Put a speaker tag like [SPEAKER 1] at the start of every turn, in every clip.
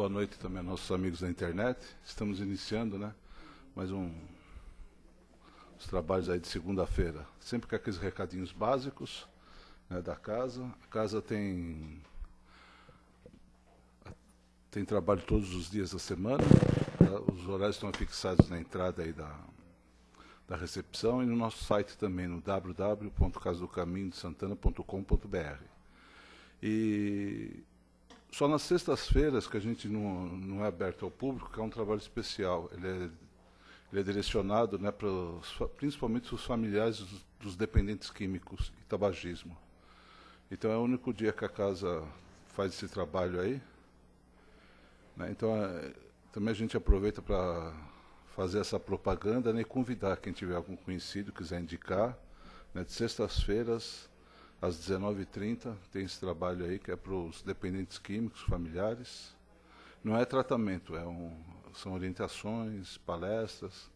[SPEAKER 1] Boa noite também aos nossos amigos da internet. Estamos iniciando, né, mais os trabalhos aí de segunda-feira. Sempre com aqueles recadinhos básicos, né, da casa. A casa tem trabalho todos os dias da semana. Tá? Os horários estão fixados na entrada aí da recepção e no nosso site também, no www.casadocaminhodesantana.com.br. E só nas sextas-feiras que a gente não é aberto ao público, que é um trabalho especial. Ele é direcionado, né, principalmente os familiares dos dependentes químicos e tabagismo. Então é o único dia que a casa faz esse trabalho aí. Né? Então também a gente aproveita para fazer essa propaganda, né, e convidar quem tiver algum conhecido, quiser indicar, né, de sextas-feiras, às 19h30, tem esse trabalho aí que é para os dependentes químicos, familiares. Não é tratamento, são orientações, palestras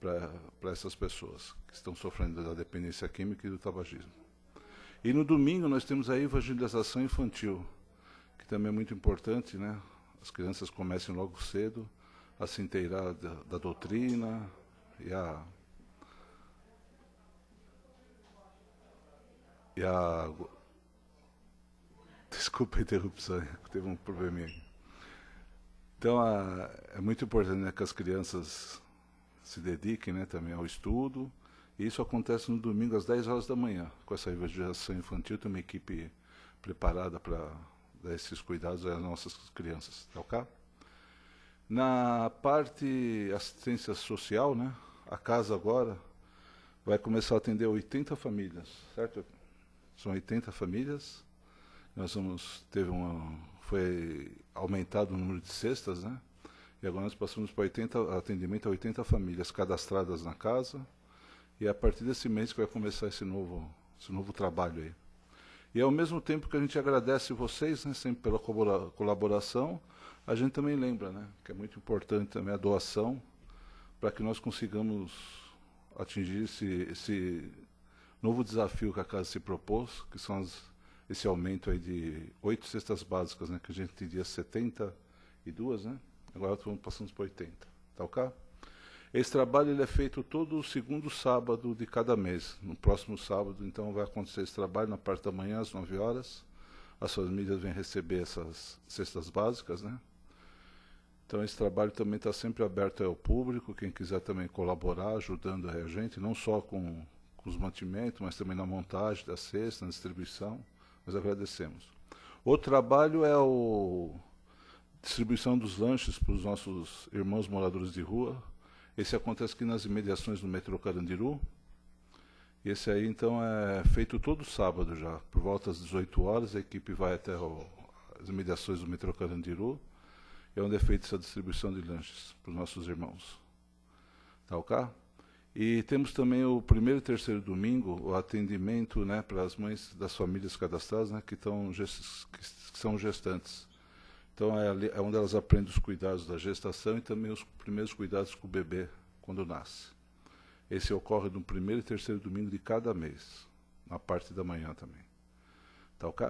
[SPEAKER 1] para essas pessoas que estão sofrendo da dependência química e do tabagismo. E no domingo nós temos a evangelização infantil, que também é muito importante, né? As crianças comecem logo cedo a se inteirar da doutrina e Desculpa a interrupção, teve um probleminha aqui. Então, é muito importante, né, que as crianças se dediquem, né, também ao estudo. E isso acontece no domingo às 10 horas da manhã. Com essa evangelização infantil, tem uma equipe preparada para dar esses cuidados às nossas crianças. Tá ok? Na parte assistência social, né, a casa agora vai começar a atender 80 famílias, certo? São 80 famílias. Foi aumentado o número de cestas, né? E agora nós passamos para atendimento a 80 famílias cadastradas na casa. E é a partir desse mês que vai começar esse novo trabalho aí. E ao mesmo tempo que a gente agradece vocês, né, sempre pela colaboração, a gente também lembra, né, que é muito importante também a doação para que nós consigamos atingir esse novo desafio que a casa se propôs, que são esse aumento aí de 8 cestas básicas, né, que a gente teria 72, né? Agora passamos para 80, tá ok? Esse trabalho ele é feito todo o segundo sábado de cada mês. No próximo sábado, então, vai acontecer esse trabalho na parte da manhã, às 9 horas. As famílias vêm receber essas cestas básicas, né? Então, esse trabalho também está sempre aberto ao público, quem quiser também colaborar, ajudando a gente, não só com os mantimentos, mas também na montagem da cesta, na distribuição. Nós agradecemos. Outro trabalho é a distribuição dos lanches para os nossos irmãos moradores de rua. Esse acontece aqui nas imediações do metrô Carandiru. E esse aí, então, é feito todo sábado já. Por volta das 18 horas, a equipe vai até as imediações do metrô Carandiru, é onde é feita essa distribuição de lanches para os nossos irmãos. Tá ok? E temos também o primeiro e terceiro domingo, o atendimento, né, para as mães das famílias cadastradas, né, que são gestantes. Então é onde elas aprendem os cuidados da gestação e também os primeiros cuidados com o bebê quando nasce. Esse ocorre no primeiro e terceiro domingo de cada mês, na parte da manhã também. Tá ok?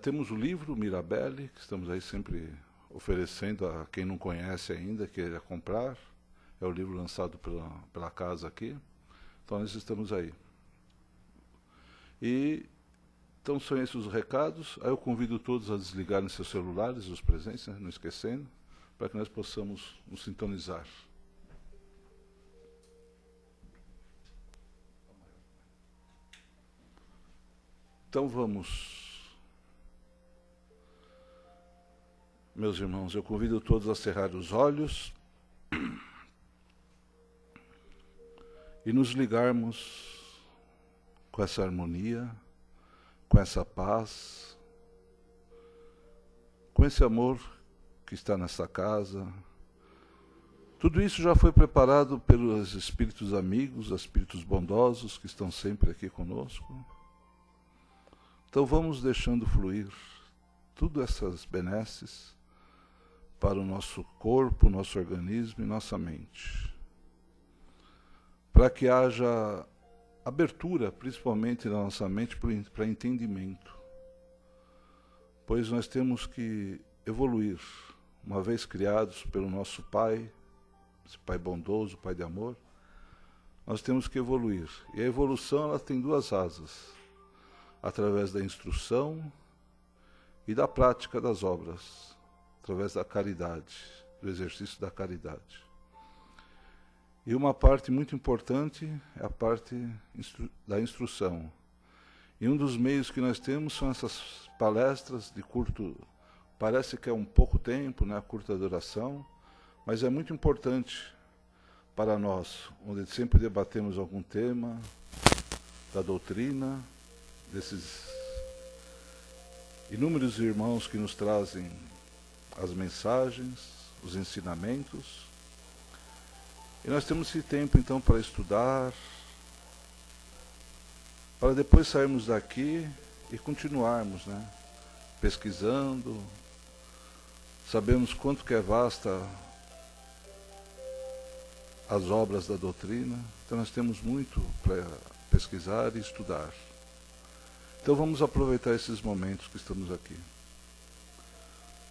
[SPEAKER 1] Temos o livro Mirabelle, que estamos aí sempre oferecendo a quem não conhece ainda, queira comprar. É o livro lançado pela casa aqui. Então nós estamos aí. Então são esses os recados. Aí eu convido todos a desligarem seus celulares, os presentes, né, não esquecendo, para que nós possamos nos sintonizar. Então vamos. Meus irmãos, eu convido todos a cerrar os olhos e nos ligarmos com essa harmonia, com essa paz, com esse amor que está nessa casa. Tudo isso já foi preparado pelos espíritos amigos, espíritos bondosos que estão sempre aqui conosco. Então vamos deixando fluir tudo essas benesses para o nosso corpo, nosso organismo e nossa mente, para que haja abertura, principalmente na nossa mente, para entendimento, pois nós temos que evoluir uma vez criados pelo nosso Pai, esse Pai bondoso, Pai de amor, nós temos que evoluir. E a evolução ela tem duas asas, através da instrução e da prática das obras, através da caridade, do exercício da caridade. E uma parte muito importante é a parte da instrução. E um dos meios que nós temos são essas palestras de curto, parece que é um pouco tempo, né, curta duração, mas é muito importante para nós, onde sempre debatemos algum tema da doutrina, desses inúmeros irmãos que nos trazem as mensagens, os ensinamentos. E nós temos esse tempo, então, para estudar, para depois sairmos daqui e continuarmos, né, pesquisando. Sabemos quanto que é vasta as obras da doutrina, então nós temos muito para pesquisar e estudar. Então vamos aproveitar esses momentos que estamos aqui.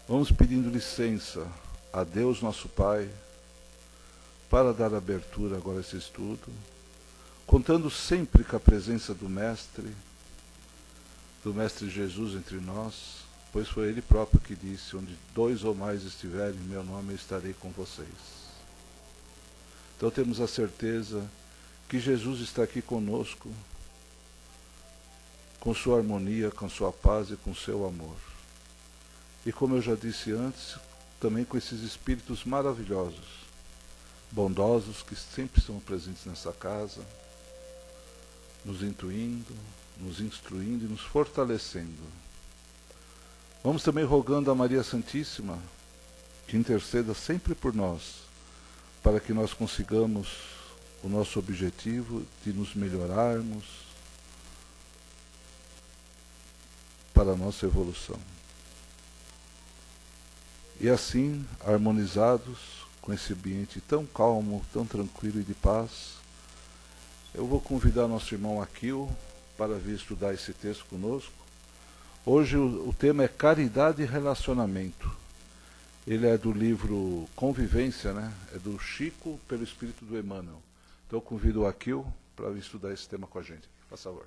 [SPEAKER 1] Vamos pedindo licença a Deus nosso Pai para dar abertura agora a esse estudo, contando sempre com a presença do Mestre Jesus entre nós, pois foi Ele próprio que disse, onde 2 ou mais estiverem em meu nome, eu estarei com vocês. Então temos a certeza que Jesus está aqui conosco, com sua harmonia, com sua paz e com seu amor. E como eu já disse antes, também com esses espíritos maravilhosos, bondosos, que sempre estão presentes nessa casa, nos intuindo, nos instruindo e nos fortalecendo. Vamos também rogando a Maria Santíssima que interceda sempre por nós, para que nós consigamos o nosso objetivo de nos melhorarmos para a nossa evolução. E assim, harmonizados com esse ambiente tão calmo, tão tranquilo e de paz, eu vou convidar nosso irmão Akil para vir estudar esse texto conosco. Hoje o tema é Caridade e Relacionamento. Ele é do livro Convivência, né? É do Chico, pelo Espírito do Emmanuel. Então eu convido o Akil para vir estudar esse tema com a gente. Por favor.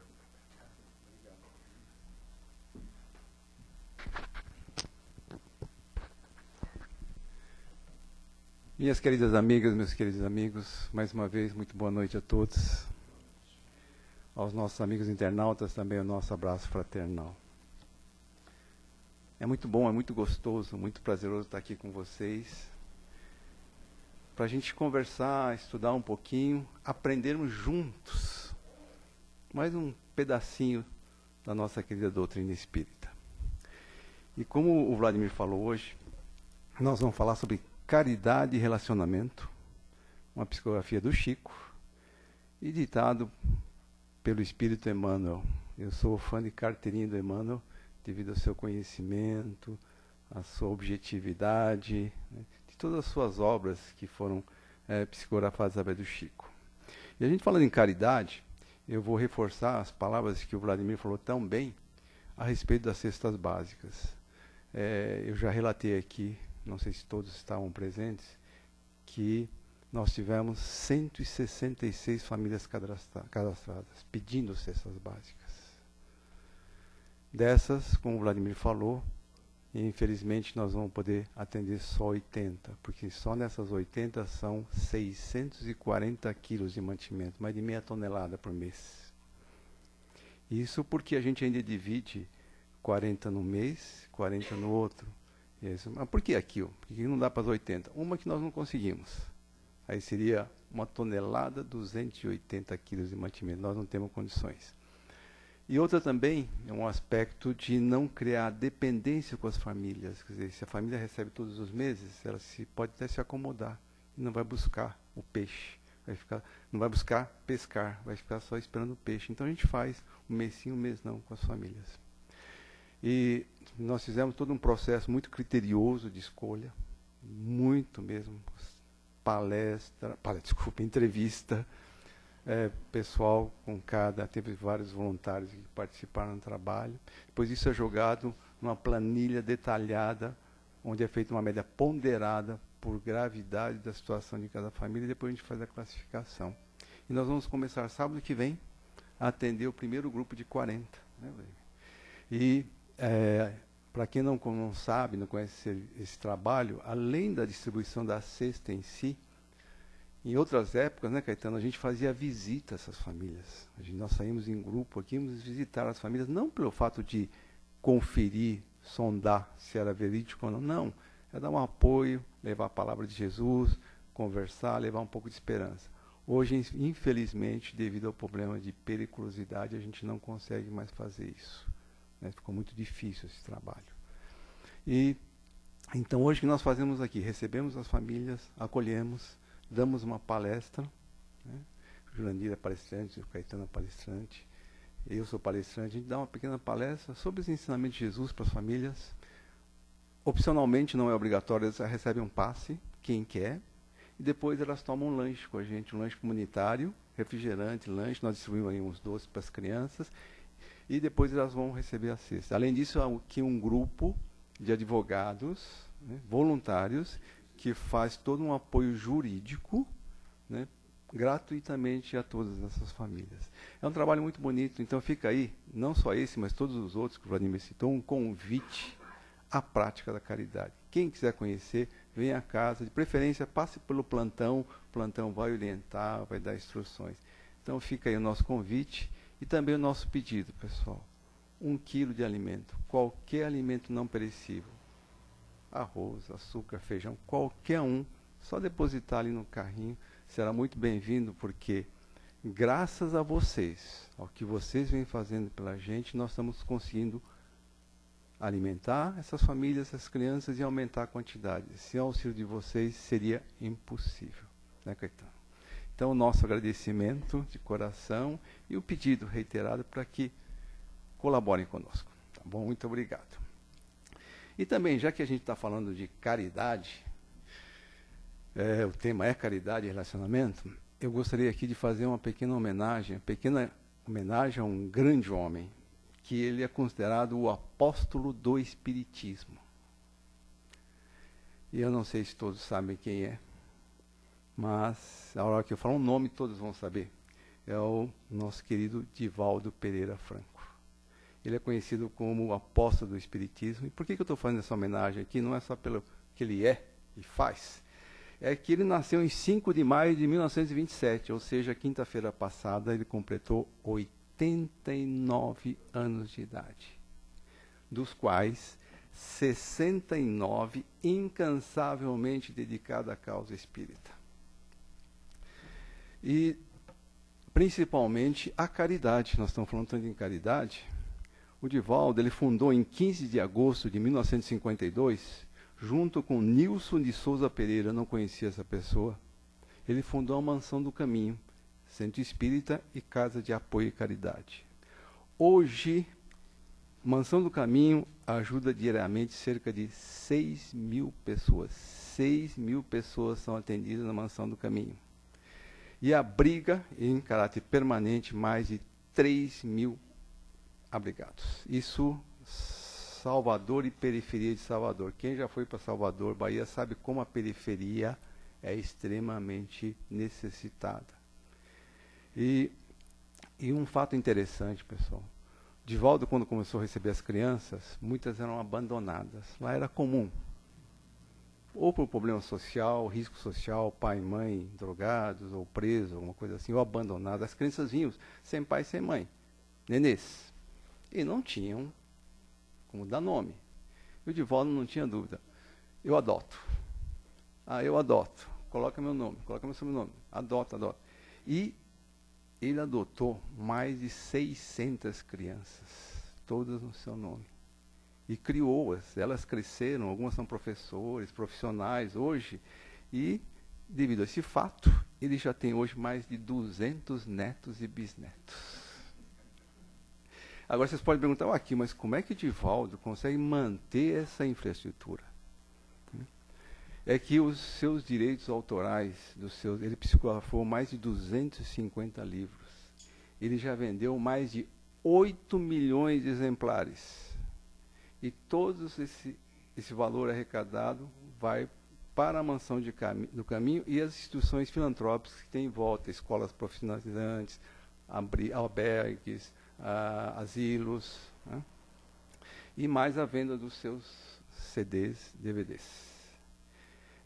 [SPEAKER 2] Minhas queridas amigas, meus queridos amigos, mais uma vez, muito boa noite a todos. Aos nossos amigos internautas também o nosso abraço fraternal. É muito bom, é muito gostoso, muito prazeroso estar aqui com vocês, para a gente conversar, estudar um pouquinho, aprendermos juntos mais um pedacinho da nossa querida doutrina espírita. E como o Vladimir falou hoje, nós vamos falar sobre caridade e relacionamento, uma psicografia do Chico, e ditado pelo Espírito Emmanuel. Eu sou fã de carteirinha do Emmanuel, devido ao seu conhecimento, à sua objetividade, né, de todas as suas obras que foram psicografadas através do Chico. E a gente falando em caridade, eu vou reforçar as palavras que o Vladimir falou tão bem a respeito das cestas básicas. Eu já relatei aqui, não sei se todos estavam presentes, que nós tivemos 166 famílias cadastradas, pedindo cestas básicas. Dessas, como o Vladimir falou, infelizmente nós vamos poder atender só 80, porque só nessas 80 são 640 quilos de mantimento, mais de meia tonelada por mês. Isso porque a gente ainda divide 40 no mês, 40 no outro. Mas por que aquilo? Porque não dá para as 80? Uma que nós não conseguimos. Aí seria 1,280 quilos de mantimento. Nós não temos condições. E outra também é um aspecto de não criar dependência com as famílias. Quer dizer, se a família recebe todos os meses, ela pode até se acomodar e não vai buscar o peixe. Não vai buscar pescar, vai ficar só esperando o peixe. Então a gente faz um mês sim, um mês não com as famílias. E nós fizemos todo um processo muito criterioso de escolha, muito mesmo, entrevista, pessoal teve vários voluntários que participaram do trabalho. Depois isso é jogado numa planilha detalhada onde é feita uma média ponderada por gravidade da situação de cada família, e depois a gente faz a classificação. E nós vamos começar sábado que vem a atender o primeiro grupo de 40. Né, e para quem não sabe, não conhece esse trabalho, além da distribuição da cesta em si, em outras épocas, né, Caetano, a gente fazia visita a essas famílias. Nós saímos em grupo aqui, íamos visitar as famílias, não pelo fato de conferir, sondar se era verídico ou não, não. É dar um apoio, levar a palavra de Jesus, conversar, levar um pouco de esperança. Hoje, infelizmente, devido ao problema de periculosidade, a gente não consegue mais fazer isso. Né? Ficou muito difícil esse trabalho. E então, hoje o que nós fazemos aqui? Recebemos as famílias, acolhemos, damos uma palestra. Né? O Jurandir é palestrante, o Caetano é palestrante, eu sou palestrante. A gente dá uma pequena palestra sobre os ensinamentos de Jesus para as famílias. Opcionalmente, não é obrigatório, elas recebem um passe, quem quer. E depois elas tomam um lanche com a gente, um lanche comunitário, refrigerante, lanche. Nós distribuímos aí uns doces para as crianças. E depois elas vão receber a cesta. Além disso, há aqui um grupo de advogados, né, voluntários, que faz todo um apoio jurídico, né, gratuitamente a todas essas famílias. É um trabalho muito bonito, então fica aí, não só esse, mas todos os outros que o Vladimir citou, um convite à prática da caridade. Quem quiser conhecer, venha à casa, de preferência passe pelo plantão, o plantão vai orientar, vai dar instruções. Então fica aí o nosso convite e também o nosso pedido, pessoal. 1 quilo de alimento, qualquer alimento não perecível, arroz, açúcar, feijão, qualquer um, só depositar ali no carrinho, será muito bem-vindo, porque graças a vocês, ao que vocês vêm fazendo pela gente, nós estamos conseguindo alimentar essas famílias, essas crianças e aumentar a quantidade. Sem o auxílio de vocês seria impossível, né, Caetano? Então, o nosso agradecimento de coração e o pedido reiterado para que colaborem conosco. Tá bom? Muito obrigado. E também, já que a gente está falando de caridade, o tema é caridade e relacionamento, eu gostaria aqui de fazer uma pequena homenagem a um grande homem, que ele é considerado o apóstolo do Espiritismo. E eu não sei se todos sabem quem é, mas a hora que eu falar um nome, todos vão saber. É o nosso querido Divaldo Pereira Franco. Ele é conhecido como o apóstolo do Espiritismo. E por que eu estou fazendo essa homenagem aqui? Não é só pelo que ele é e faz. É que ele nasceu em 5 de maio de 1927, ou seja, quinta-feira passada ele completou 89 anos de idade, dos quais 69 incansavelmente dedicado à causa espírita. E principalmente a caridade. Nós estamos falando tanto em caridade. O Divaldo, ele fundou em 15 de agosto de 1952, junto com Nilson de Souza Pereira, eu não conhecia essa pessoa, ele fundou a Mansão do Caminho, Centro Espírita e Casa de Apoio e Caridade. Hoje, Mansão do Caminho ajuda diariamente cerca de 6.000 pessoas. 6.000 pessoas são atendidas na Mansão do Caminho. E abriga, em caráter permanente, mais de 3.000 abrigados. Isso, Salvador e periferia de Salvador. Quem já foi para Salvador, Bahia, sabe como a periferia é extremamente necessitada. E um fato interessante, pessoal. Divaldo, quando começou a receber as crianças, muitas eram abandonadas. Lá era comum. Ou por problema social, risco social, pai e mãe drogados, ou presos, alguma coisa assim, ou abandonadas. As crianças vinham sem pai e sem mãe, nenês. E não tinham como dar nome. E o Divaldo não tinha dúvida. Eu adoto. Eu adoto. Coloca meu nome, coloca meu sobrenome. Adota. E ele adotou mais de 600 crianças, todas no seu nome. E criou-as. Elas cresceram, algumas são professores, profissionais hoje. E, devido a esse fato, ele já tem hoje mais de 200 netos e bisnetos. Agora vocês podem perguntar, aqui, mas como é que Divaldo consegue manter essa infraestrutura? É que os seus direitos autorais, ele psicografou mais de 250 livros. Ele já vendeu mais de 8 milhões de exemplares. E todos esse valor arrecadado vai para a mansão do caminho e as instituições filantrópicas que tem em volta, escolas profissionalizantes, albergues, asilos, né? E mais a venda dos seus CDs, DVDs.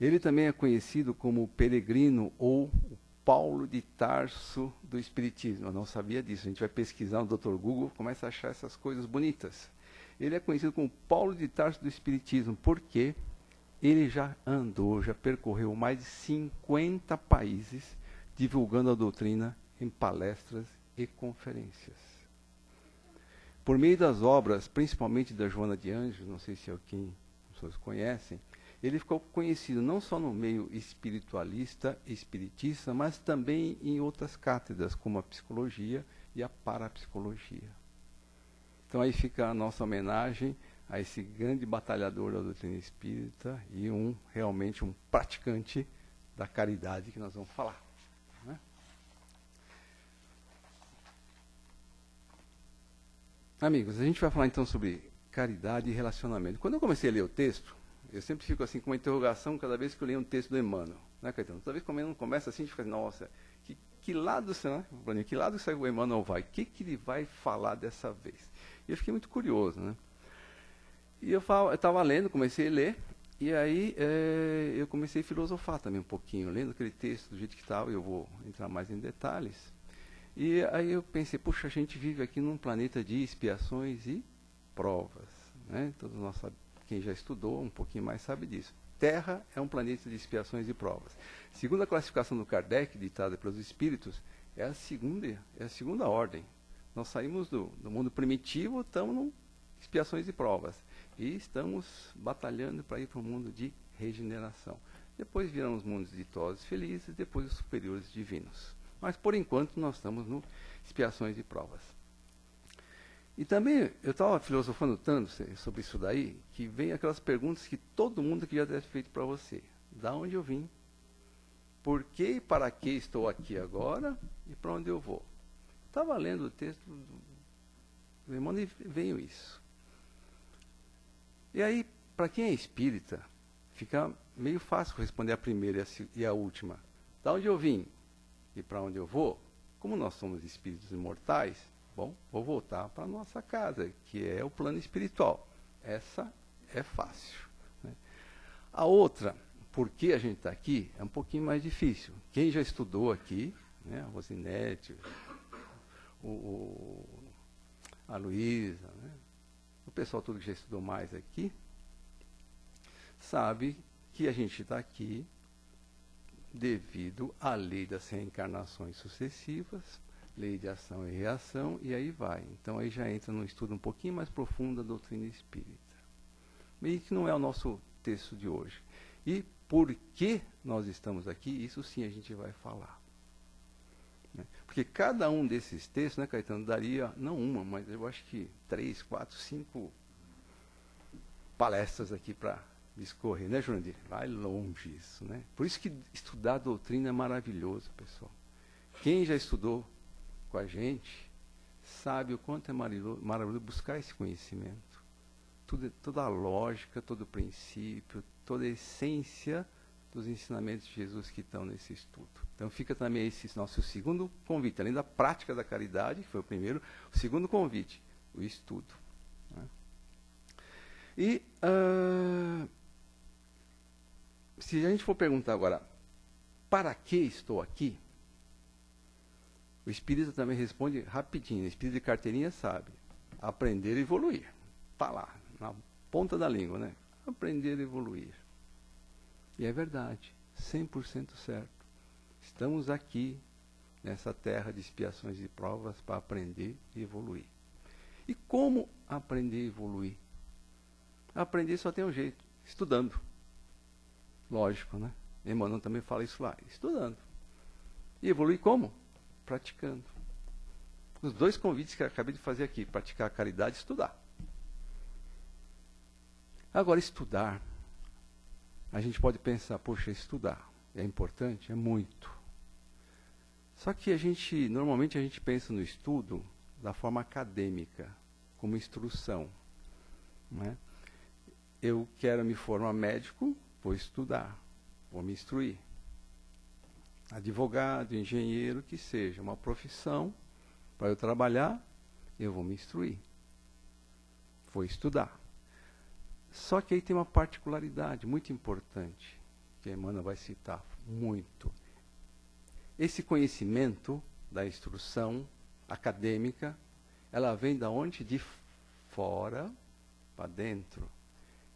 [SPEAKER 2] Ele também é conhecido como o peregrino ou o Paulo de Tarso do Espiritismo. Eu não sabia disso. A gente vai pesquisar no Dr. Google, começa a achar essas coisas bonitas. Ele é conhecido como Paulo de Tarso do Espiritismo, porque ele já andou, já percorreu mais de 50 países, divulgando a doutrina em palestras e conferências. Por meio das obras, principalmente da Joana de Ângeles, não sei se alguém, as pessoas conhecem, ele ficou conhecido não só no meio espiritualista, espiritista, mas também em outras cátedras, como a psicologia e a parapsicologia. Então aí fica a nossa homenagem a esse grande batalhador da doutrina espírita e realmente um praticante da caridade que nós vamos falar. Né? Amigos, a gente vai falar então sobre caridade e relacionamento. Quando eu comecei a ler o texto, eu sempre fico assim com uma interrogação cada vez que eu leio um texto do Emmanuel. Né, Caetano? Toda vez que o Emmanuel começa assim, a gente fica assim, nossa, que lado o Emmanuel vai? O que ele vai falar dessa vez? E eu fiquei muito curioso, né? E eu estava lendo, comecei a ler, e aí eu comecei a filosofar também um pouquinho, lendo aquele texto do jeito que estava, eu vou entrar mais em detalhes. E aí eu pensei, puxa, a gente vive aqui num planeta de expiações e provas. Né? Todos nós sabemos, quem já estudou um pouquinho mais sabe disso. Terra é um planeta de expiações e provas. Segundo a classificação do Kardec, ditada pelos espíritos, é a segunda ordem. Nós saímos do mundo primitivo, estamos em expiações e provas. E estamos batalhando para ir para um mundo de regeneração. Depois virão os mundos ditosos felizes, depois os superiores divinos. Mas, por enquanto, nós estamos no expiações e provas. E também, eu estava filosofando tanto sobre isso daí, que vem aquelas perguntas que todo mundo aqui já deve ter feito para você. Da onde eu vim? Por que e para que estou aqui agora? E para onde eu vou? Estava lendo o texto do Emmanuel e veio isso. E aí, para quem é espírita, fica meio fácil responder a primeira e a última. Da onde eu vim e para onde eu vou? Como nós somos espíritos imortais, bom, vou voltar para a nossa casa, que é o plano espiritual. Essa é fácil. Né? A outra, por que a gente está aqui, é um pouquinho mais difícil. Quem já estudou aqui, né, a Rosinete, a Luísa, né, o pessoal todo que já estudou mais aqui, sabe que a gente está aqui devido à lei das reencarnações sucessivas, lei de ação e reação, e aí vai. Então aí já entra num estudo um pouquinho mais profundo da doutrina espírita. E que não é o nosso texto de hoje. E por que nós estamos aqui, isso sim a gente vai falar. Né? Porque cada um desses textos, né, Caetano, daria, não uma, mas eu acho que 3, 4, 5 palestras aqui para discorrer, né, Jurandir? Vai longe isso, né? Por isso que estudar a doutrina é maravilhoso, pessoal. Quem já estudou com a gente sabe o quanto é maravilhoso buscar esse conhecimento. Toda a lógica, todo o princípio, toda a essência dos ensinamentos de Jesus que estão nesse estudo. Então fica também esse nosso segundo convite, além da prática da caridade, que foi o primeiro, o segundo convite, o estudo. Né? E se a gente for perguntar agora, para que estou aqui? O espírita também responde rapidinho, o espírito de carteirinha sabe, aprender e evoluir. Está lá, na ponta da língua, né? Aprender e evoluir. E é verdade, 100% certo. Estamos aqui, nessa terra de expiações e provas, para aprender e evoluir. E como aprender e evoluir? Aprender só tem um jeito, estudando. Lógico, né? Emmanuel também fala isso lá, estudando. E evoluir como? Praticando. Os dois convites que eu acabei de fazer aqui, praticar a caridade e estudar. Agora, estudar, a gente pode pensar, poxa, estudar é importante? É muito. Só que normalmente a gente pensa no estudo da forma acadêmica, como instrução. Né? eu quero me formar médico, vou estudar, vou me instruir. Advogado, engenheiro, que seja, uma profissão, para eu trabalhar, eu vou me instruir. Vou estudar. Só que aí tem uma particularidade muito importante, que a Emmanuel vai citar muito. Esse conhecimento da instrução acadêmica, ela vem da onde? De fora para dentro.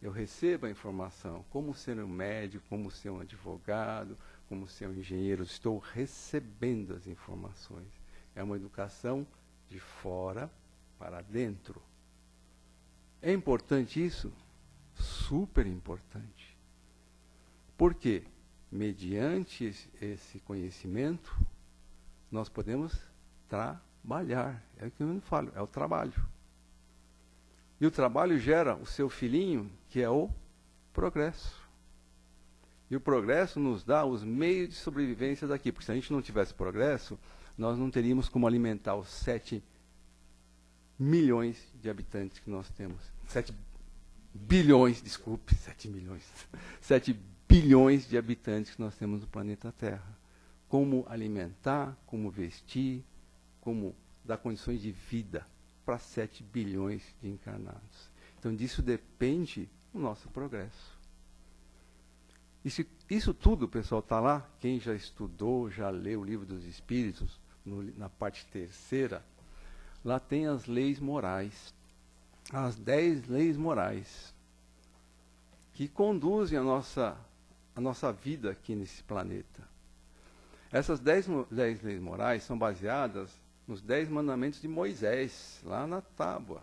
[SPEAKER 2] Eu recebo a informação, como ser um médico, como ser um advogado, como ser um engenheiro, estou recebendo as informações. É uma educação de fora para dentro. É importante isso? Super importante. Por quê? Mediante esse conhecimento, nós podemos trabalhar. É o que eu falo, é o trabalho. E o trabalho gera o seu filhinho, que é o progresso. E o progresso nos dá os meios de sobrevivência daqui. Porque se a gente não tivesse progresso, nós não teríamos como alimentar os 7 milhões de habitantes que nós temos. 7 bilhões, desculpe, 7 milhões. 7 bilhões de habitantes que nós temos no planeta Terra. Como alimentar, como vestir, como dar condições de vida para 7 bilhões de encarnados. Então, disso depende o nosso progresso. Isso tudo, pessoal, está lá. Quem já estudou, já leu o Livro dos Espíritos, na parte terceira, lá tem as leis morais. As 10 leis morais que conduzem a nossa vida aqui nesse planeta. Essas 10 leis morais são baseadas nos 10 mandamentos de Moisés, lá na tábua.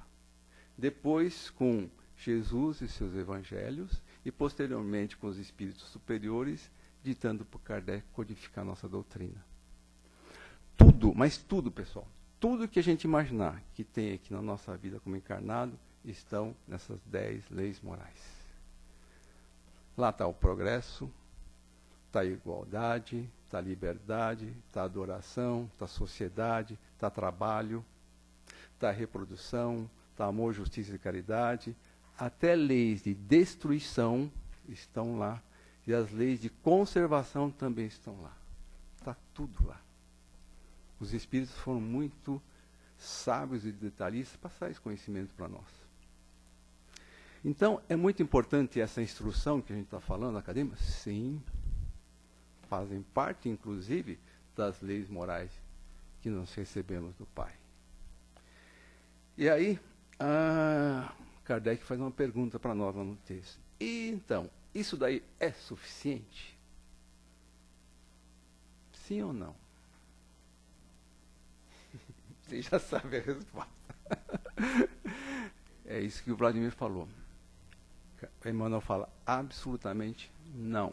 [SPEAKER 2] Depois com Jesus e seus evangelhos, e posteriormente com os espíritos superiores, ditando para Kardec codificar a nossa doutrina. Tudo, mas tudo, pessoal, tudo que a gente imaginar que tem aqui na nossa vida como encarnado, estão nessas 10 leis morais. Lá está o progresso, está a igualdade, está a liberdade, está a adoração, está a sociedade, está trabalho, está a reprodução, está amor, justiça e caridade. Até leis de destruição estão lá. E as leis de conservação também estão lá. Está tudo lá. Os espíritos foram muito sábios e detalhistas para passar esse conhecimento para nós. Então, é muito importante essa instrução que a gente está falando, acadêmica? Sim. Fazem parte, inclusive, das leis morais que nós recebemos do Pai. E aí, Kardec faz uma pergunta para nós lá no texto. E então, isso daí é suficiente? Sim ou não? Você já sabe a resposta. É isso que o Vladimir falou. Emmanuel fala absolutamente não.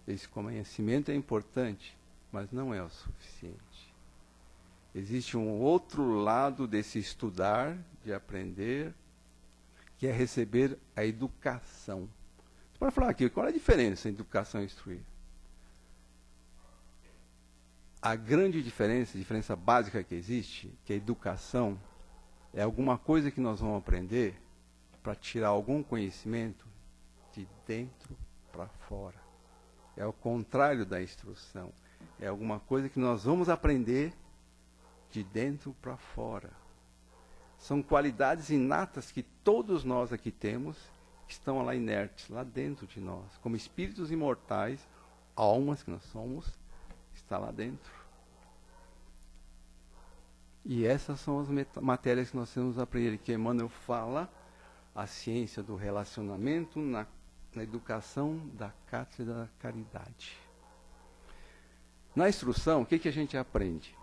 [SPEAKER 2] Esse conhecimento é importante, mas não é o suficiente. Existe um outro lado desse estudar, de aprender, que é receber a educação. Você pode falar aqui, qual é a diferença entre educação e instruir? A grande diferença, a diferença básica que existe, que a educação é alguma coisa que nós vamos aprender para tirar algum conhecimento de dentro para fora. É o contrário da instrução. É alguma coisa que nós vamos aprender de dentro para fora. São qualidades inatas que todos nós aqui temos, que estão lá inertes, lá dentro de nós. Como espíritos imortais, almas que nós somos, está lá dentro. E essas são as matérias que nós temos a aprender, que Emmanuel fala, a ciência do relacionamento na educação da Cátedra da Caridade. Na instrução, o que a gente aprende?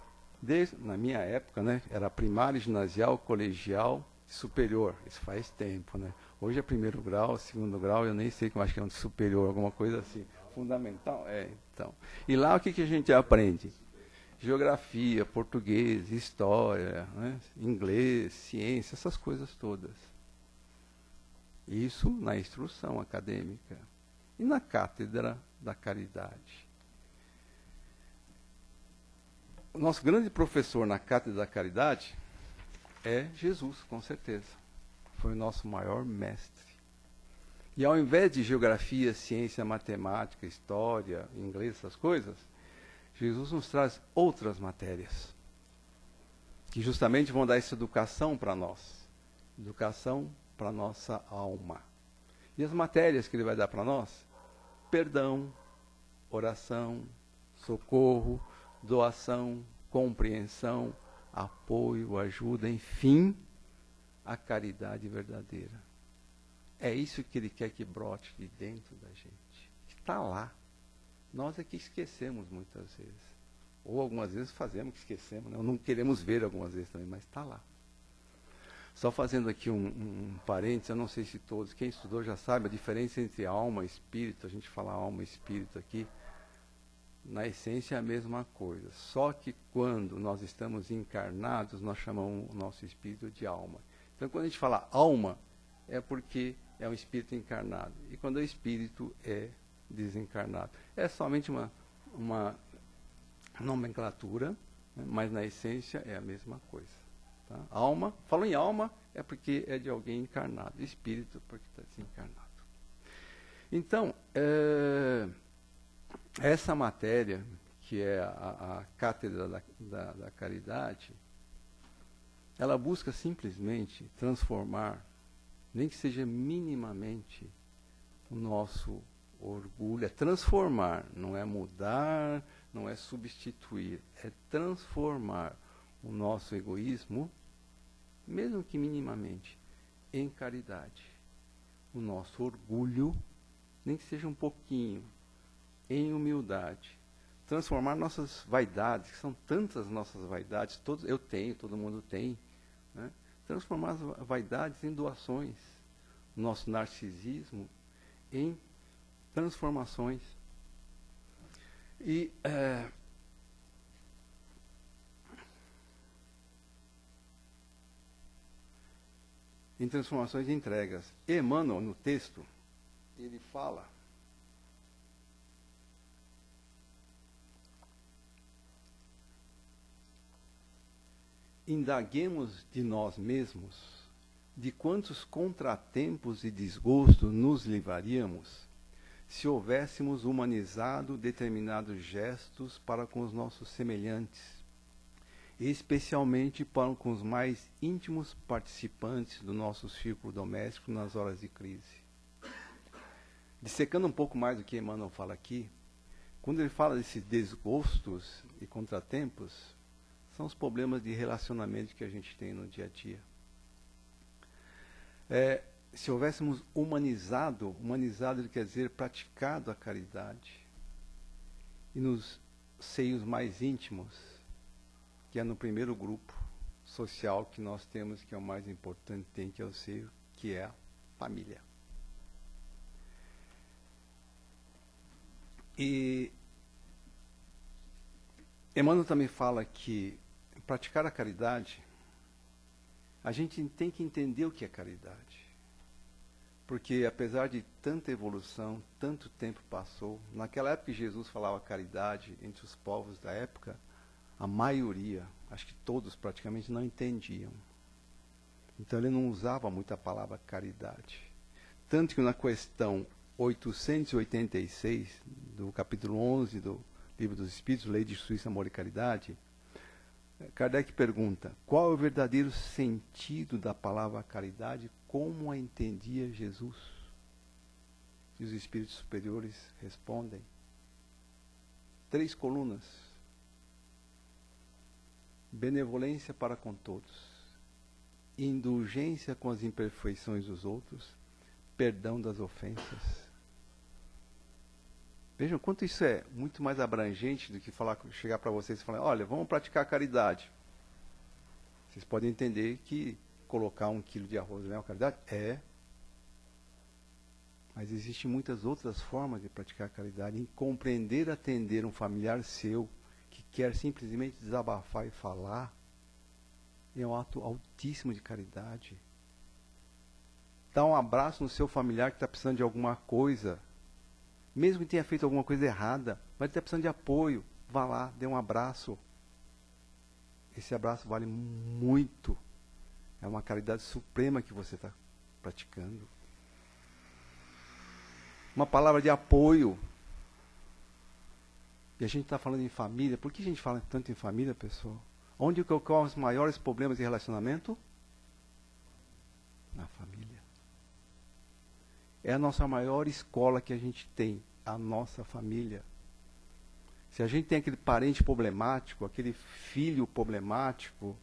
[SPEAKER 2] Na minha época, né, era primário, ginasial, colegial, superior. Isso faz tempo, né? Hoje é primeiro grau, segundo grau, eu nem sei como, acho que é um superior, alguma coisa assim. Fundamental? Então. E lá o que a gente aprende? Geografia, português, história, né, inglês, ciência, essas coisas todas. Isso na instrução acadêmica. E na Cátedra da Caridade. O nosso grande professor na Cátedra da Caridade é Jesus, com certeza. Foi o nosso maior mestre. E ao invés de geografia, ciência, matemática, história, inglês, essas coisas, Jesus nos traz outras matérias, que justamente vão dar essa educação para nós. Educação para a nossa alma. E as matérias que ele vai dar para nós? Perdão, oração, socorro, doação, compreensão, apoio, ajuda, enfim, a caridade verdadeira. É isso que ele quer que brote de dentro da gente. Está lá. Nós é que esquecemos muitas vezes. Ou algumas vezes fazemos que esquecemos, né? Ou não queremos ver algumas vezes também, mas está lá. Só fazendo aqui um parênteses, eu não sei se todos, quem estudou já sabe a diferença entre alma e espírito. A gente fala alma e espírito aqui. Na essência é a mesma coisa. Só que quando nós estamos encarnados, nós chamamos o nosso espírito de alma. Então quando a gente fala alma, é porque é um espírito encarnado. E quando o espírito é desencarnado. É somente uma nomenclatura, né? Mas na essência é a mesma coisa. Tá? Alma, falo em alma, é porque é de alguém encarnado. Espírito, porque está desencarnado. Então, essa matéria, que é a cátedra da caridade, ela busca simplesmente transformar, nem que seja minimamente, o nosso orgulho. É transformar, não é mudar, não é substituir, é transformar o nosso egoísmo, mesmo que minimamente, em caridade. O nosso orgulho, nem que seja um pouquinho, em humildade. Transformar nossas vaidades, que são tantas nossas vaidades, eu tenho, todo mundo tem, né? Transformar as vaidades em doações. Nosso narcisismo em transformações. E em transformações e entregas. Emmanuel, no texto, ele fala indaguemos de nós mesmos de quantos contratempos e desgostos nos livraríamos se houvéssemos humanizado determinados gestos para com os nossos semelhantes, especialmente para com os mais íntimos participantes do nosso círculo doméstico nas horas de crise. Dissecando um pouco mais do que Emmanuel fala aqui, quando ele fala desses desgostos e contratempos, são os problemas de relacionamento que a gente tem no dia a dia. Se houvéssemos humanizado ele quer dizer praticado a caridade, e nos seios mais íntimos, que é no primeiro grupo social que nós temos, que é o mais importante, que é o seio, que é a família. E Emmanuel também fala que praticar a caridade, a gente tem que entender o que é caridade. Porque apesar de tanta evolução, tanto tempo passou, naquela época que Jesus falava caridade entre os povos da época, a maioria, acho que todos praticamente, não entendiam. Então ele não usava muito a palavra caridade. Tanto que na questão 886, do capítulo 11 do Livro dos Espíritos, Lei de Justiça, Amor e Caridade, Kardec pergunta: qual é o verdadeiro sentido da palavra caridade, como a entendia Jesus? E os espíritos superiores respondem: 3 colunas. Benevolência para com todos, indulgência com as imperfeições dos outros, perdão das ofensas. Vejam quanto isso é muito mais abrangente do que chegar para vocês e falar: olha, vamos praticar a caridade. Vocês podem entender que colocar 1 quilo de arroz não é uma caridade? É. Mas existem muitas outras formas de praticar a caridade. Em compreender, atender um familiar seu que quer simplesmente desabafar e falar, é um ato altíssimo de caridade. Dar um abraço no seu familiar que está precisando de alguma coisa, mesmo que tenha feito alguma coisa errada, mas ele está precisando de apoio, vá lá, dê um abraço. Esse abraço vale muito. É uma caridade suprema que você está praticando. uma palavra de apoio. E a gente está falando em família. Por que a gente fala tanto em família, pessoal? Onde que ocorrem os maiores problemas de relacionamento? Na família. É a nossa maior escola que a gente tem, a nossa família. Se a gente tem aquele parente problemático, aquele filho problemático,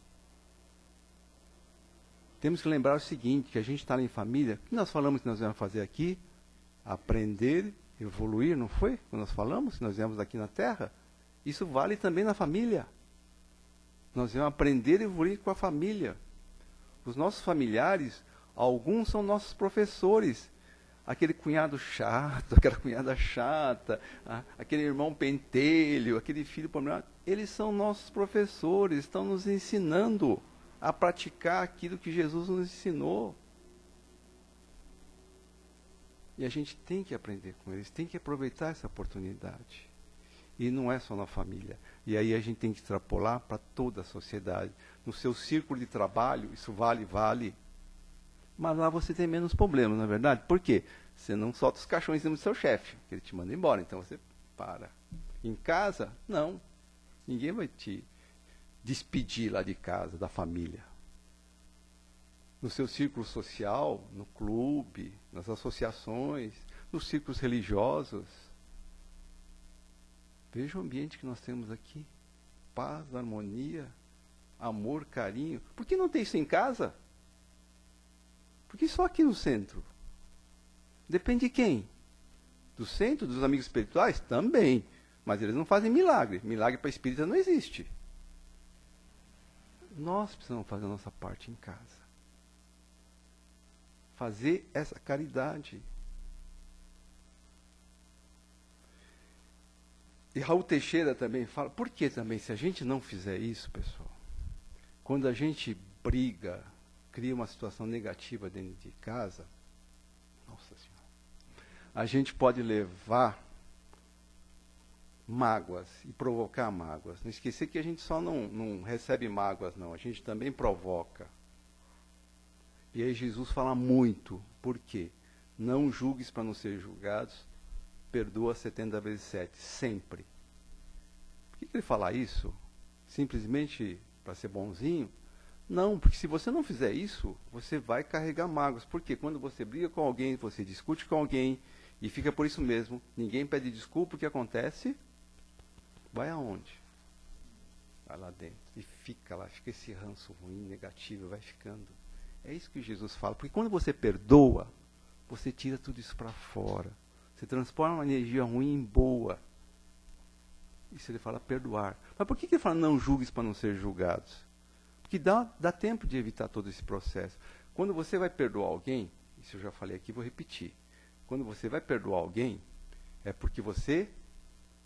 [SPEAKER 2] temos que lembrar o seguinte, que a gente está em família, o que nós falamos que nós vamos fazer aqui? Aprender, evoluir, não foi? Quando nós falamos que nós viemos aqui na Terra, isso vale também na família. Nós vamos aprender e evoluir com a família. Os nossos familiares, alguns são nossos professores. Aquele cunhado chato, aquela cunhada chata, aquele irmão pentelho, aquele filho problemático, eles são nossos professores, estão nos ensinando a praticar aquilo que Jesus nos ensinou. E a gente tem que aprender com eles, tem que aproveitar essa oportunidade. E não é só na família. E aí a gente tem que extrapolar para toda a sociedade. No seu círculo de trabalho, isso vale. Mas lá você tem menos problemas, não é verdade? Por quê? Você não solta os cachorros em cima do seu chefe, que ele te manda embora, então você para. Em casa, não. Ninguém vai te despedir lá de casa, da família. No seu círculo social, no clube, nas associações, nos círculos religiosos. Veja o ambiente que nós temos aqui. Paz, harmonia, amor, carinho. Por que não tem isso em casa? Por que só aqui no centro? Depende de quem? Do centro, dos amigos espirituais? Também. Mas eles não fazem milagre. Milagre para espírita não existe. Nós precisamos fazer a nossa parte em casa. Fazer essa caridade. E Raul Teixeira também fala, por que também, se a gente não fizer isso, pessoal, quando a gente briga, cria uma situação negativa dentro de casa, nossa Senhora, a gente pode levar mágoas e provocar mágoas. Não esquecer que a gente só não recebe mágoas, não, a gente também provoca. E aí Jesus fala muito, por quê? Não julgues para não ser julgados, perdoa 70 vezes 7, sempre. Por que ele fala isso? Simplesmente para ser bonzinho? Não, porque se você não fizer isso, você vai carregar mágoas. Porque quando você briga com alguém, você discute com alguém, e fica por isso mesmo, ninguém pede desculpa, o que acontece? Vai aonde? Vai lá dentro. E fica lá, fica esse ranço ruim, negativo, vai ficando. É isso que Jesus fala. Porque quando você perdoa, você tira tudo isso para fora. Você transforma uma energia ruim em boa. Isso ele fala perdoar. Mas por que ele fala não julgues para não ser julgados? Porque dá tempo de evitar todo esse processo. Quando você vai perdoar alguém, isso eu já falei aqui, vou repetir. Quando você vai perdoar alguém, é porque você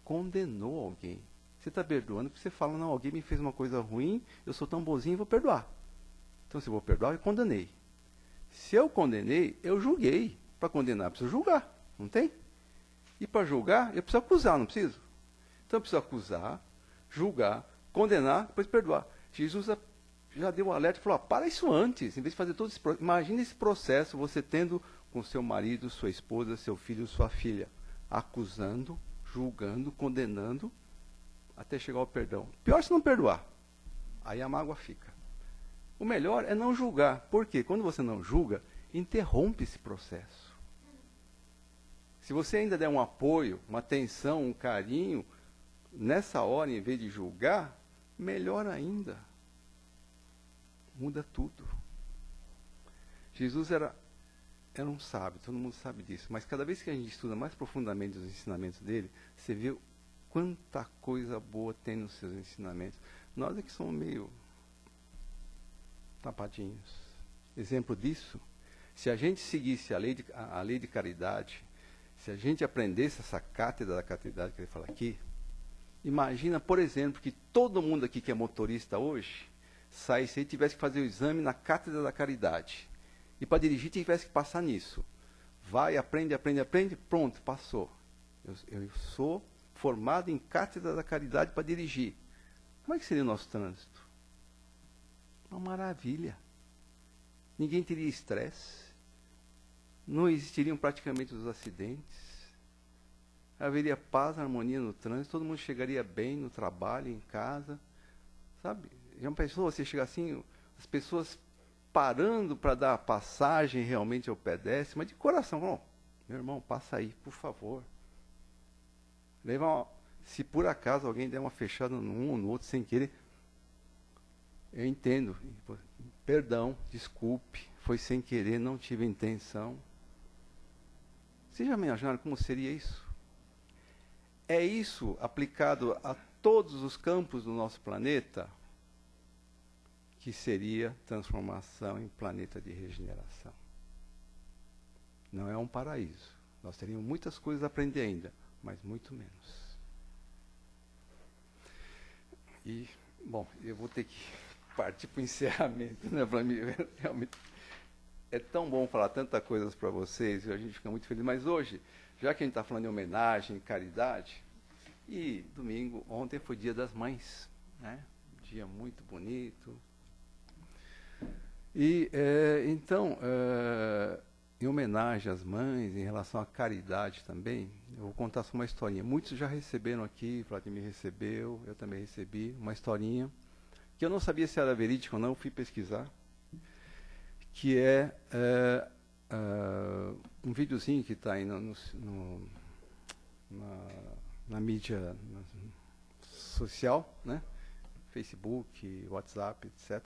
[SPEAKER 2] condenou alguém. Você está perdoando porque você fala, não, alguém me fez uma coisa ruim, eu sou tão bonzinho e vou perdoar. Então, se eu vou perdoar, eu condenei. Se eu condenei, eu julguei. Para condenar, eu preciso julgar, não tem? E para julgar, eu preciso acusar, não preciso? Então, eu preciso acusar, julgar, condenar, depois perdoar. Jesus já deu um alerta e falou, para isso antes, em vez de fazer todo esse processo. Imagina esse processo, você tendo com seu marido, sua esposa, seu filho, sua filha, acusando, julgando, condenando, até chegar ao perdão. Pior se não perdoar. Aí a mágoa fica. O melhor é não julgar. Por quê? Quando você não julga, interrompe esse processo. Se você ainda der um apoio, uma atenção, um carinho, nessa hora, em vez de julgar, melhor ainda. Muda tudo. Jesus era um sábio, todo mundo sabe disso. Mas cada vez que a gente estuda mais profundamente os ensinamentos dele, você vê quanta coisa boa tem nos seus ensinamentos. Nós é que somos meio tapadinhos. Exemplo disso, se a gente seguisse a lei de caridade, se a gente aprendesse essa cátedra da caridade que ele fala aqui, imagina, por exemplo, que todo mundo aqui que é motorista hoje, saísse e tivesse que fazer o exame na cátedra da caridade. E para dirigir tivesse que passar nisso. Vai, aprende, pronto, passou. Eu sou formado em cátedra da caridade para dirigir. Como é que seria o nosso trânsito? Uma maravilha. Ninguém teria estresse. Não existiriam praticamente os acidentes. haveria paz, harmonia no trânsito, todo mundo chegaria bem no trabalho, em casa, sabe? Já pensou você chegar assim, as pessoas parando para dar a passagem realmente ao pedestre, mas de coração, oh, meu irmão, passa aí, por favor. Se por acaso alguém der uma fechada num ou no outro sem querer, eu entendo. Perdão, desculpe, foi sem querer, não tive intenção. Vocês já imaginaram como seria isso? É isso aplicado a todos os campos do nosso planeta, que seria transformação em planeta de regeneração. Não é um paraíso. Nós teríamos muitas coisas a aprender ainda, mas muito menos. E, bom, eu vou ter que partir para o encerramento, né? Para mim, realmente é tão bom falar tantas coisas para vocês, e a gente fica muito feliz. Mas hoje, já que a gente está falando de homenagem, caridade, e domingo, ontem foi Dia das Mães, né? Dia muito bonito. E, então, em homenagem às mães, em relação à caridade também, eu vou contar só uma historinha. Muitos já receberam aqui, Vladimir recebeu, eu também recebi, uma historinha, que eu não sabia se era verídica ou não, eu fui pesquisar, que é um videozinho que está aí na mídia social, né? Facebook, WhatsApp, etc.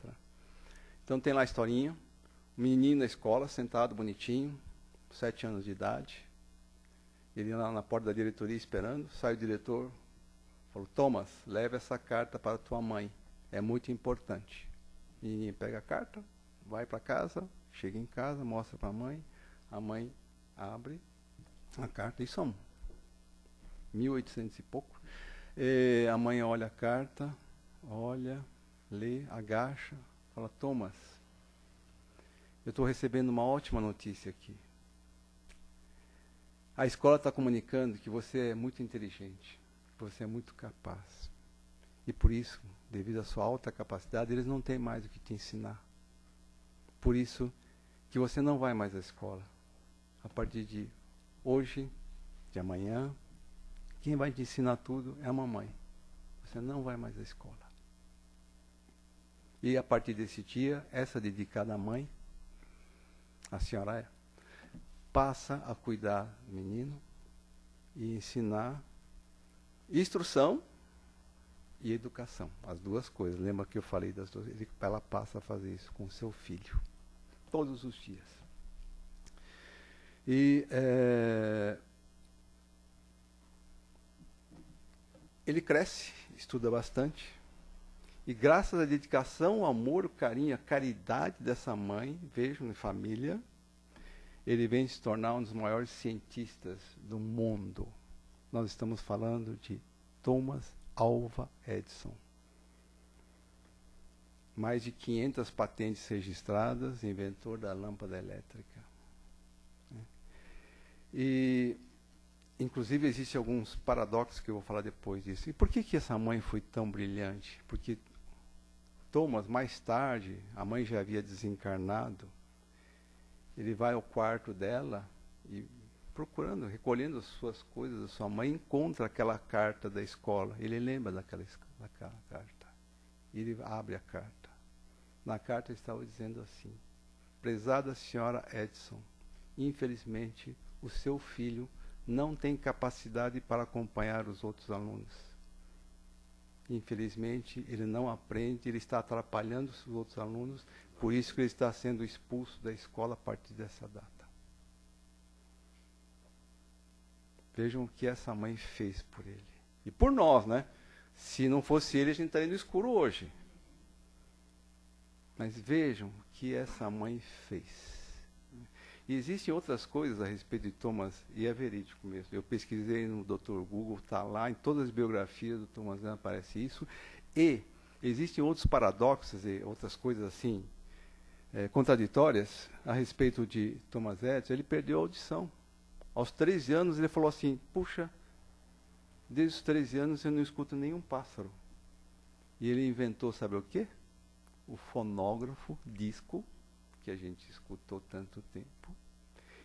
[SPEAKER 2] Então tem lá a historinha, um menino na escola, sentado, bonitinho, 7 anos de idade, ele lá na porta da diretoria esperando, sai o diretor, falou, Thomas, leve essa carta para tua mãe, é muito importante. O menino pega a carta, vai para casa, chega em casa, mostra para a mãe abre a carta, isso são 1800 e pouco, a mãe olha a carta, olha, lê, agacha, fala, Thomas, eu estou recebendo uma ótima notícia aqui. A escola está comunicando que você é muito inteligente, que você é muito capaz. E por isso, devido à sua alta capacidade, eles não têm mais o que te ensinar. Por isso que você não vai mais à escola. A partir de hoje, de amanhã, quem vai te ensinar tudo é a mamãe. Você não vai mais à escola. E a partir desse dia, essa dedicada à mãe, a senhora passa a cuidar do menino e ensinar instrução e educação, as duas coisas. Lembra que eu falei das duas? Ela passa a fazer isso com seu filho, todos os dias. E ele cresce, estuda bastante, e graças à dedicação, ao amor, o carinho, a caridade dessa mãe, vejam, em família, ele vem se tornar um dos maiores cientistas do mundo. Nós estamos falando de Thomas Alva Edison. Mais de 500 patentes registradas, inventor da lâmpada elétrica. E, inclusive, existem alguns paradoxos que eu vou falar depois disso. E por que essa mãe foi tão brilhante? Porque Thomas, mais tarde, a mãe já havia desencarnado, ele vai ao quarto dela e procurando, recolhendo as suas coisas, a sua mãe encontra aquela carta da escola. Ele lembra daquela carta. Ele abre a carta. Na carta estava dizendo assim, prezada senhora Edison, infelizmente o seu filho não tem capacidade para acompanhar os outros alunos. Infelizmente, ele não aprende, ele está atrapalhando os outros alunos, por isso que ele está sendo expulso da escola a partir dessa data. Vejam o que essa mãe fez por ele. E por nós, né? Se não fosse ele, a gente estaria no escuro hoje. Mas vejam o que essa mãe fez. E existem outras coisas a respeito de Thomas, e é verídico mesmo. Eu pesquisei no Dr. Google, está lá, em todas as biografias do Thomas Edison aparece isso. E existem outros paradoxos e outras coisas assim, contraditórias a respeito de Thomas Edison. Ele perdeu a audição. Aos 13 anos ele falou assim, puxa, desde os 13 anos eu não escuto nenhum pássaro. E ele inventou, sabe o quê? O fonógrafo, disco, que a gente escutou tanto tempo.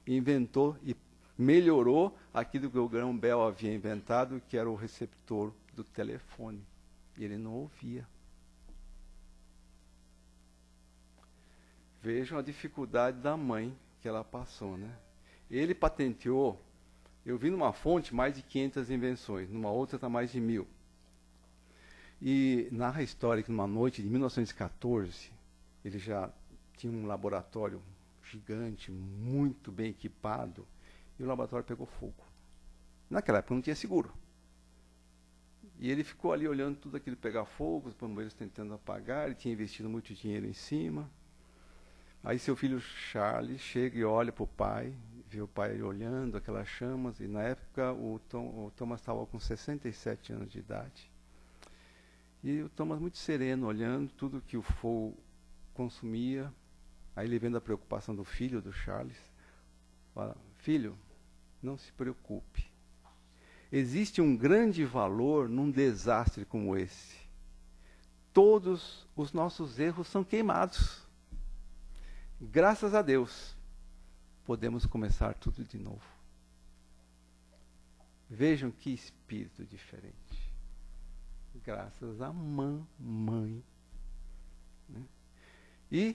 [SPEAKER 2] Inventou e melhorou aquilo que o Graham Bell havia inventado, que era o receptor do telefone. E ele não ouvia. Vejam a dificuldade da mãe que ela passou, né? Ele patenteou, eu vi numa fonte mais de 500 invenções, numa outra está mais de 1000. E narra a história que numa noite de 1914, ele já tinha um laboratório gigante, muito bem equipado, e o laboratório pegou fogo. Naquela época não tinha seguro. E ele ficou ali olhando tudo aquilo pegar fogo, os bombeiros tentando apagar, ele tinha investido muito dinheiro em cima. Aí seu filho Charles chega e olha para o pai, vê o pai olhando aquelas chamas, e na época o Thomas estava com 67 anos de idade. E o Thomas muito sereno, olhando tudo que o fogo consumia. Aí ele vendo a preocupação do filho, do Charles, fala: filho, não se preocupe. Existe um grande valor num desastre como esse. Todos os nossos erros são queimados. Graças a Deus, podemos começar tudo de novo. Vejam que espírito diferente. Graças à mãe. Né? E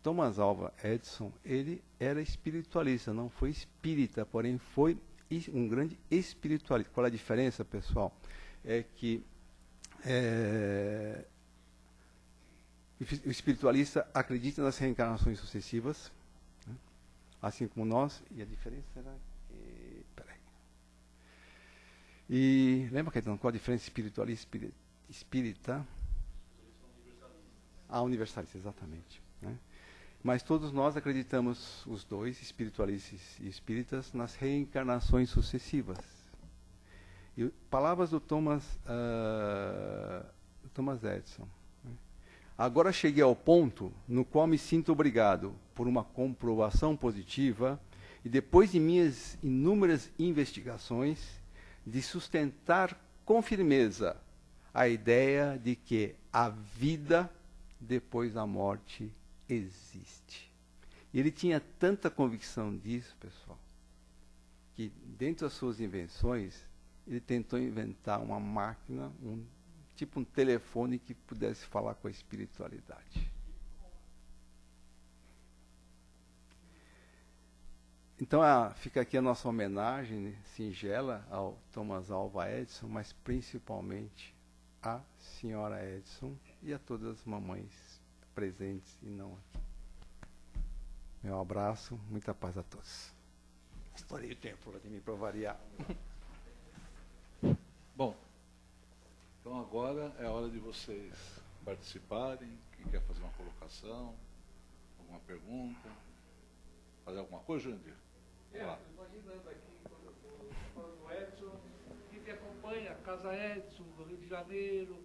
[SPEAKER 2] Thomas Alva Edison, ele era espiritualista, não foi espírita, porém foi um grande espiritualista. Qual é a diferença, pessoal? É que o espiritualista acredita nas reencarnações sucessivas, né? Assim como nós, e a diferença era... Peraí. E lembra, Caetano, qual a diferença espiritualista e espírita? Universalista, exatamente. Né? Mas todos nós acreditamos, os dois, espiritualistas e espíritas, nas reencarnações sucessivas. E palavras do Thomas Edison. Né? Agora cheguei ao ponto no qual me sinto obrigado, por uma comprovação positiva, e depois de minhas inúmeras investigações, de sustentar com firmeza a ideia de que a vida depois da morte existe. E ele tinha tanta convicção disso, pessoal, que dentro das suas invenções, ele tentou inventar uma máquina, tipo um telefone que pudesse falar com a espiritualidade. Então fica aqui a nossa homenagem, né, singela ao Thomas Alva Edison, mas principalmente à senhora Edison e a todas as mamães presentes e não aqui. Meu abraço, muita paz a todos. Estourei o tempo para me variar.
[SPEAKER 1] Bom, então agora é a hora de vocês participarem. Quem quer fazer uma colocação, alguma pergunta, fazer alguma coisa, Jandir?
[SPEAKER 3] Imaginando aqui, quando eu estou falando do Edson, a gente acompanha a Casa Edson, do Rio de Janeiro,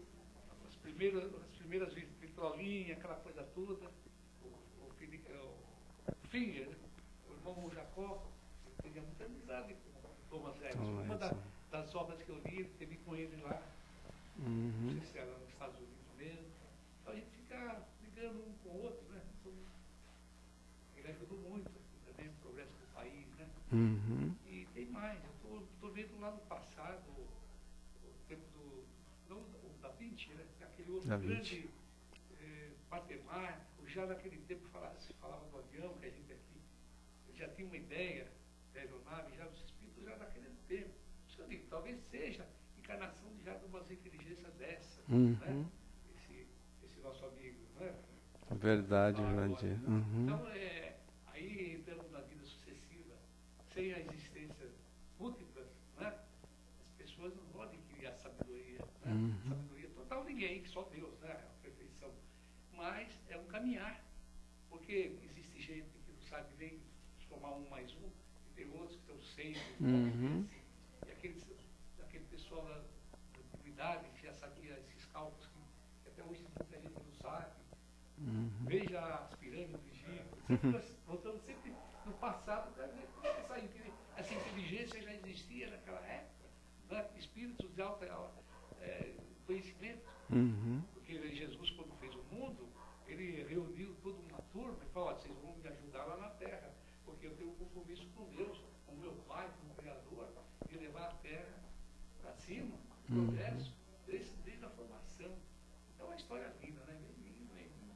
[SPEAKER 3] as primeiras vitrolinhas, aquela coisa toda, o Finger, o irmão Jacó, eu tinha muita amizade com o Thomas Edison. Uma das obras que eu li, ele teve com ele lá, não sei se era nos Estados Unidos mesmo. Então a gente fica ligando um com o outro, né? Ele ajudou muito também o progresso do país, né? E tem mais, eu estou vendo lá no passado, o tempo do Da Vinci, né? Aquele outro grande matemático, já naquele tempo se falava do avião, que a gente aqui já tinha uma ideia da aeronave, já os espíritos já naquele tempo. Isso eu digo, talvez seja encarnação já de umas inteligências dessas, né? Esse nosso amigo, né?
[SPEAKER 2] Verdade, Jandir.
[SPEAKER 3] Então, aí entrando na vida sucessiva, sem a existência múltiplas, né? As pessoas não podem criar sabedoria, né? Sabedoria total ninguém, só Deus, né? A perfeição. Mas é um caminhar, porque existe gente que não sabe nem somar 1 mais 1, e tem outros que estão 6, e aquele pessoal da antiguidade que já sabia esses cálculos que até hoje muita gente não sabe. Veja as pirâmides do Egito. Nós voltamos sempre no passado para ver como é que essa inteligência já existia naquela época, né? Espíritos de alta conhecimento. Porque Jesus, quando fez o mundo, ele reuniu toda uma turma e falou: vocês vão me ajudar lá na Terra, porque eu tenho um compromisso com Deus, com o meu para cima, progresso, desde a formação. Então a história é linda, né?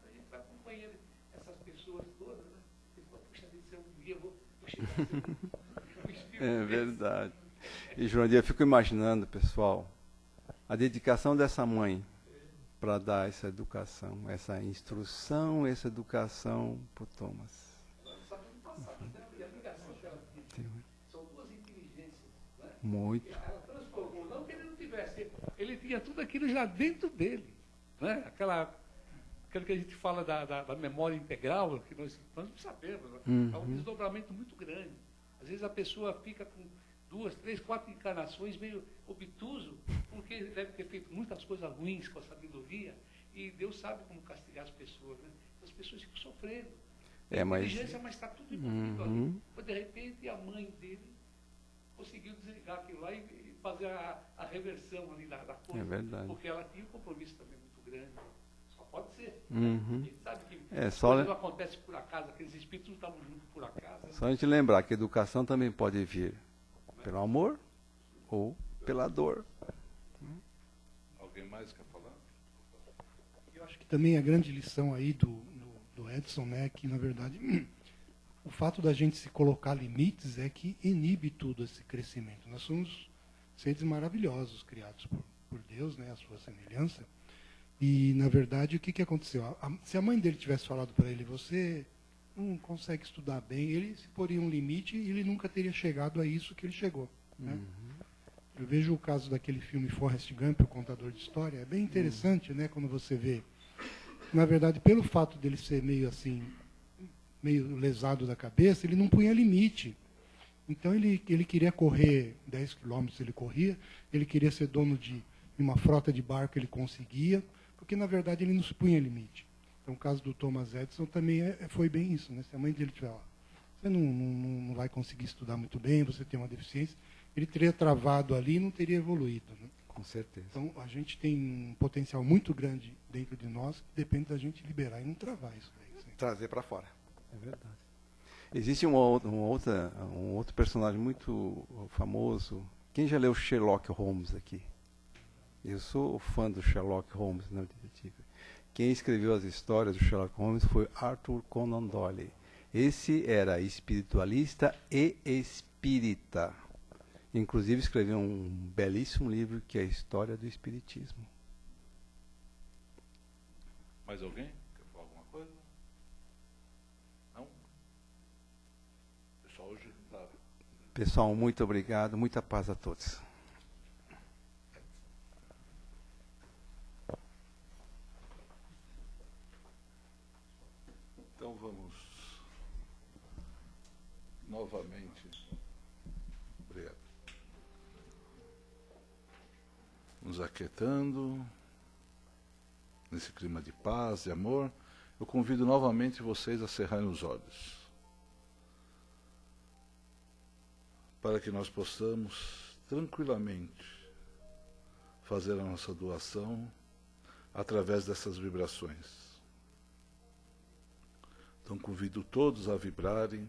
[SPEAKER 3] A gente vai acompanhando essas pessoas todas, né? E fala, puxa, se um dia eu vou chegar a ser um espírito.
[SPEAKER 2] É verdade. E, Jurandir, eu fico imaginando, pessoal, a dedicação dessa mãe para dar essa educação, essa instrução, essa educação para o Thomas.
[SPEAKER 3] Só que no passado, né? E a ligação que ela teve. São duas inteligências, né?
[SPEAKER 2] Muito.
[SPEAKER 3] Ela transformou, não que ele não tivesse, ele tinha tudo aquilo já dentro dele, né? Aquilo que a gente fala da memória integral, que nós não sabemos, né? É um desdobramento muito grande. Às vezes a pessoa fica com 2, 3, 4 encarnações meio obtuso, porque ele deve ter feito muitas coisas ruins com a sabedoria, e Deus sabe como castigar as pessoas, né? As pessoas ficam sofrendo. Inteligência, mas está tudo envolvido ali. Mas, de repente, a mãe dele conseguiu desligar aquilo lá e fazer a reversão ali da coisa.
[SPEAKER 2] É verdade.
[SPEAKER 3] Porque ela tinha um compromisso também muito grande. Só pode ser.
[SPEAKER 2] Uhum.
[SPEAKER 3] A gente sabe que
[SPEAKER 2] só
[SPEAKER 3] não acontece por acaso, aqueles espíritos não estavam juntos por acaso.
[SPEAKER 2] Só a gente lembrar que a educação também pode vir pelo amor ou pela dor.
[SPEAKER 1] Alguém mais quer falar?
[SPEAKER 4] Eu acho que também a grande lição aí do Edson, né, que na verdade o fato da gente se colocar limites é que inibe tudo esse crescimento. Nós somos seres maravilhosos, criados por Deus, né, a sua semelhança. E na verdade o que aconteceu? Se a mãe dele tivesse falado para ele, você não consegue estudar bem, ele se poria um limite e ele nunca teria chegado a isso que ele chegou. Né? Eu vejo o caso daquele filme Forrest Gump, o contador de história, é bem interessante, né, quando você vê. Na verdade, pelo fato dele ser meio assim, meio lesado da cabeça, ele não punha limite. Então ele queria correr 10 quilômetros, ele corria, ele queria ser dono de uma frota de barco, ele conseguia, porque na verdade ele não se punha limite. Então, o caso do Thomas Edison também foi bem isso, né? Se a mãe dele tiver, ó, você não vai conseguir estudar muito bem, você tem uma deficiência, ele teria travado ali e não teria evoluído. Né?
[SPEAKER 2] Com certeza.
[SPEAKER 4] Então, a gente tem um potencial muito grande dentro de nós, que depende da gente liberar e não travar isso daí. Assim.
[SPEAKER 2] Trazer para fora. É verdade. Existe um outro personagem muito famoso. Quem já leu Sherlock Holmes aqui? Eu sou fã do Sherlock Holmes, né, detetive. Quem escreveu as histórias do Sherlock Holmes foi Arthur Conan Doyle. Esse era espiritualista e espírita. Inclusive escreveu um belíssimo livro que é a História do Espiritismo.
[SPEAKER 1] Mais alguém quer falar alguma coisa? Não? Só hoje tá.
[SPEAKER 2] Pessoal, muito obrigado, muita paz a todos.
[SPEAKER 1] Então vamos novamente. Obrigado. Nos aquietando, nesse clima de paz, de amor, eu convido novamente vocês a cerrarem os olhos, para que nós possamos tranquilamente fazer a nossa doação através dessas vibrações. Então convido todos a vibrarem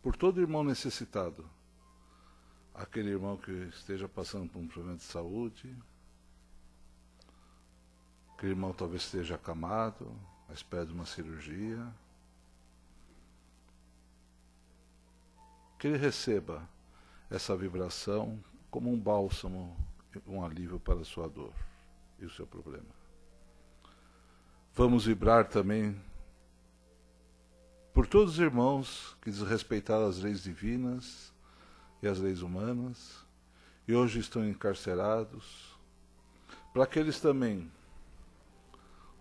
[SPEAKER 1] por todo irmão necessitado, aquele irmão que esteja passando por um problema de saúde, aquele irmão talvez esteja acamado, à espera de uma cirurgia, que ele receba essa vibração como um bálsamo, um alívio para a sua dor e o seu problema. Vamos vibrar também por todos os irmãos que desrespeitaram as leis divinas e as leis humanas e hoje estão encarcerados, para que eles também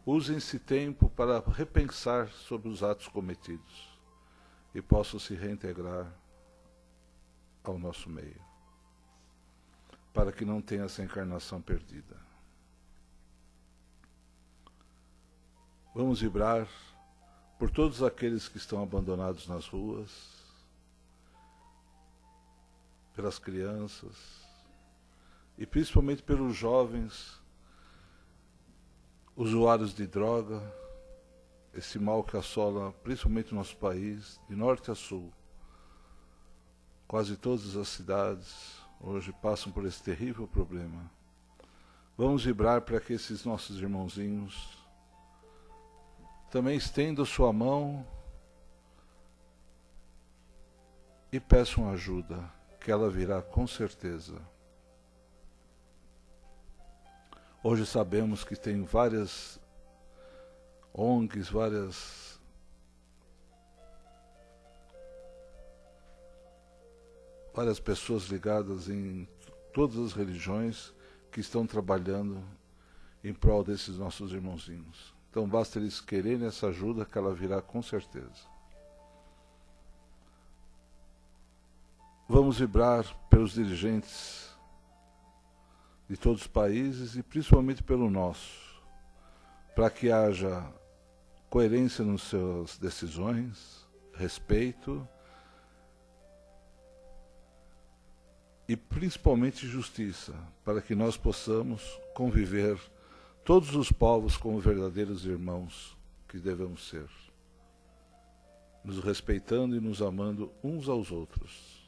[SPEAKER 1] usem esse tempo para repensar sobre os atos cometidos e possam se reintegrar ao nosso meio, para que não tenha essa encarnação perdida. Vamos vibrar por todos aqueles que estão abandonados nas ruas, pelas crianças e principalmente pelos jovens usuários de droga, esse mal que assola principalmente o nosso país, de norte a sul, quase todas as cidades, hoje passam por esse terrível problema. Vamos vibrar para que esses nossos irmãozinhos também estendam sua mão e peçam ajuda, que ela virá com certeza. Hoje sabemos que tem várias ONGs, várias pessoas ligadas em todas as religiões que estão trabalhando em prol desses nossos irmãozinhos. Então basta eles quererem essa ajuda, que ela virá com certeza. Vamos vibrar pelos dirigentes de todos os países e principalmente pelo nosso, para que haja coerência nas suas decisões, respeito e principalmente justiça, para que nós possamos conviver todos os povos como verdadeiros irmãos que devemos ser, nos respeitando e nos amando uns aos outros.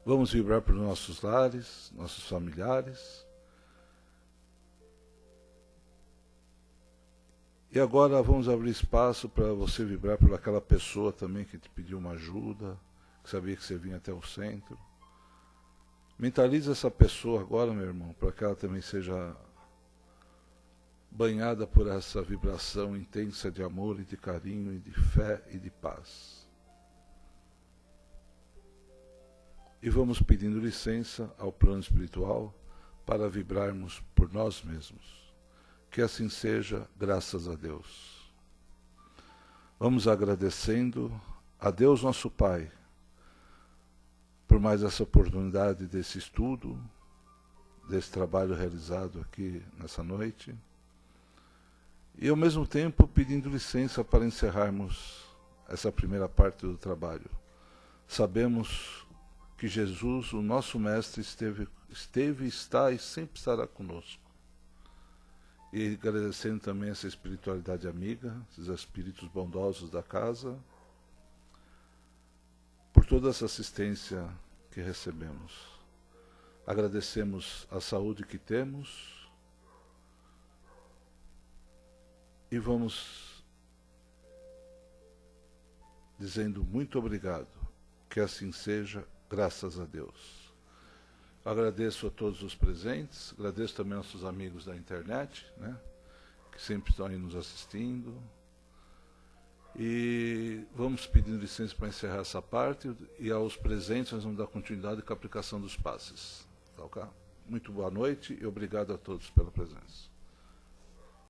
[SPEAKER 1] Vamos vibrar para os nossos lares, nossos familiares. E agora vamos abrir espaço para você vibrar por aquela pessoa também que te pediu uma ajuda, que sabia que você vinha até o centro. Mentalize essa pessoa agora, meu irmão, para que ela também seja banhada por essa vibração intensa de amor e de carinho e de fé e de paz. E vamos pedindo licença ao plano espiritual para vibrarmos por nós mesmos. Que assim seja, graças a Deus. Vamos agradecendo a Deus nosso Pai por mais essa oportunidade desse estudo, desse trabalho realizado aqui nessa noite. E ao mesmo tempo pedindo licença para encerrarmos essa primeira parte do trabalho. Sabemos que Jesus, o nosso Mestre, esteve, está e sempre estará conosco. E agradecendo também essa espiritualidade amiga, esses espíritos bondosos da casa, por toda essa assistência que recebemos. Agradecemos a saúde que temos e vamos dizendo muito obrigado, que assim seja, graças a Deus. Agradeço a todos os presentes, agradeço também aos nossos amigos da internet, né, que sempre estão aí nos assistindo. E vamos pedindo licença para encerrar essa parte, e aos presentes nós vamos dar continuidade com a aplicação dos passes. Tá, ok? Muito boa noite e obrigado a todos pela presença.